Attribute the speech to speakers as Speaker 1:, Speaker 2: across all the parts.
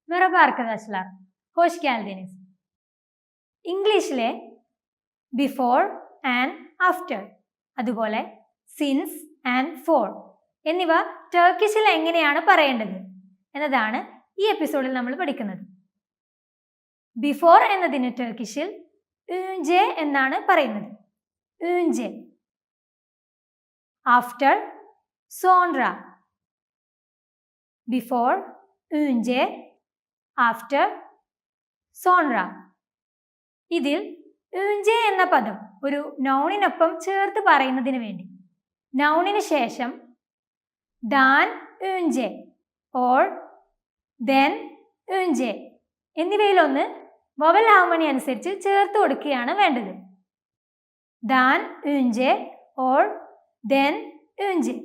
Speaker 1: Merhaba arkadaşlar. Hoş geldiniz. ഇംഗ്ലീഷിലെ before and after, അതുപോലെ since and for എന്നിവ ടർക്കിഷിൽ എങ്ങനെയാണ് പറയേണ്ടത് എന്നതാണ് ഈ എപ്പിസോഡിൽ നമ്മൾ പഠിക്കുന്നത്. ബിഫോർ എന്നതിന് ടർക്കിഷിൽ önce എന്നാണ് പറയുന്നത്. önce. After sonra. Before, önce, after, sonra. ഇതിൽ önce എന്ന പദം ഒരു നൗണിനൊപ്പം ചേർത്ത് പറയുന്നതിന് വേണ്ടി നൗണിന് ശേഷം dan önce or then önce എന്നിവയിലൊന്ന് വവൽ ഹാർമണി അനുസരിച്ച് ചേർത്ത് കൊടുക്കുകയാണ് വേണ്ടത്. dan önce or then önce.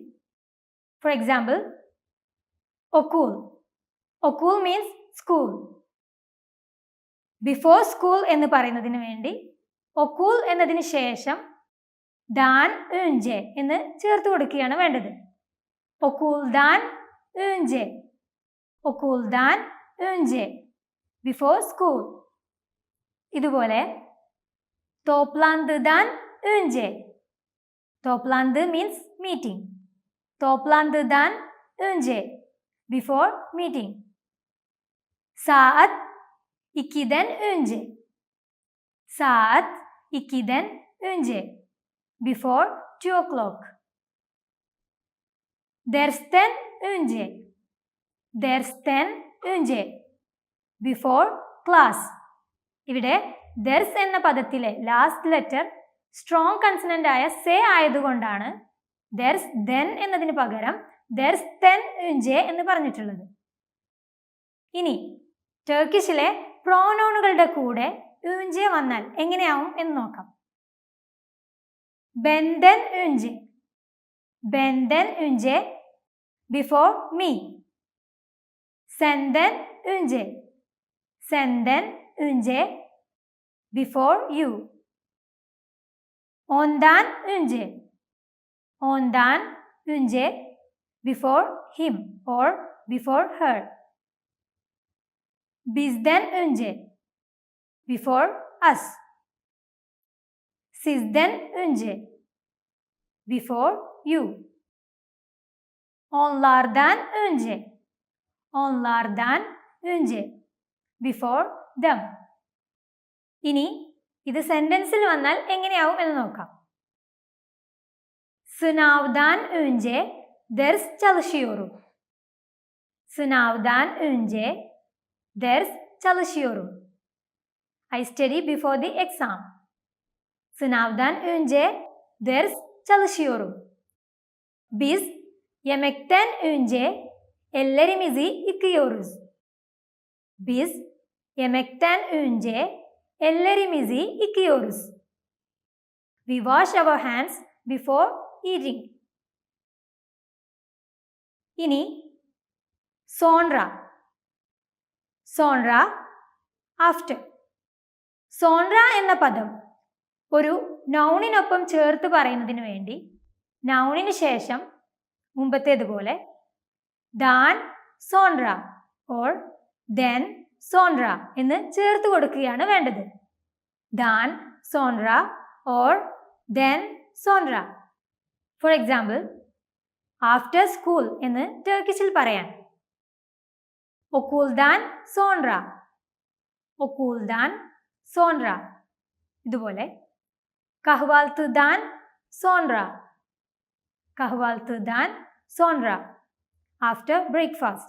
Speaker 1: For example, okul. Okul means school. Before school എന്ന് പറയുന്നതിന് വേണ്ടി okul എന്നതിന് ശേഷം dan önce എന്ന് ചേർത്ത് കൊടുക്കുകയാണ് വേണ്ടത്. okuldan önce. okuldan önce. Before school. ഇതുപോലെ toplantıdan önce. toplantı means meeting. toplantıdan önce. Before meeting. Saat 2'den önce. Saat 2'den önce. Before 2 o'clock. Dersten önce. Dersten önce. Before class. ഇവിടെ ദർസ് എന്ന പദത്തിലെ last letter strong consonant ആയ സെ ആയതുകൊണ്ടാണ് ദർസ് then എന്നതിന് പകരം ദർസ്തെൻ önce എന്ന് പറഞ്ഞിട്ടുള്ളത്. ഇനി ടർക്കിഷിലെ പ്രോനൗണുകളുടെ കൂടെ önce വന്നാൽ എങ്ങനെയാവും എന്ന് നോക്കാം. benden önce. benden önce. before me. senden önce. senden önce. before you. ondan önce. ondan önce. before him or before her. Bizden önce. Before us. Sizden önce. Before you. Onlardan önce. Onlardan önce. Before them. ഇനി ഇത് സെന്റൻസിൽ വന്നാൽ എങ്ങനെയാവും എന്ന് നോക്കാം. Sınavdan önce ders çalışıyorum. Sınavdan önce ders çalışıyorum. I study before the exam. Sınavdan önce ders çalışıyorum. Biz yemekten önce ellerimizi yıkıyoruz. Biz yemekten önce ellerimizi yıkıyoruz. We wash our hands before eating. ഇനി sonra. sonra, after. sonra എന്ന പദം ഒരു നൗണിനൊപ്പം ചേർത്ത് പറയുന്നതിന് വേണ്ടി നൗണിന് ശേഷം മുമ്പത്തേതുപോലെ dan sonra or then sonra എന്ന് ചേർത്ത് കൊടുക്കുകയാണ് വേണ്ടത്. dan sonra or then sonra. For example, after school എന്ന് ടർക്കിഷിൽ പറയാൻ okuldan sonra. okuldan sonra. ഇതുപോലെ kahvaltıdan sonra. kahvaltıdan sonra. after breakfast.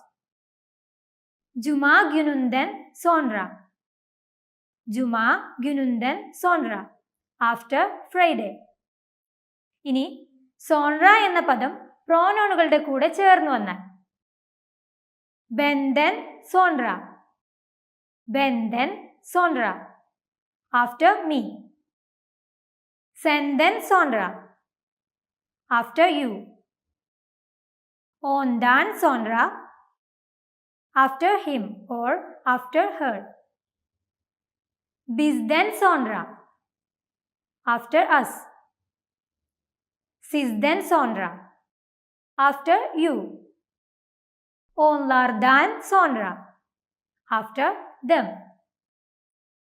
Speaker 1: Cuma gününden sonra. Cuma gününden sonra. after Friday. ഇനി sonra എന്ന പദം പ്രോനൗണുകളുടെ കൂടെ ചേർന്ന് വന്നാൽ benden sonra. benden sonra. after me. senden sonra. after you. ondan sonra. after him or after her. bizden sonra. after us. Sizden sonra. After you. Onlardan sonra. after them.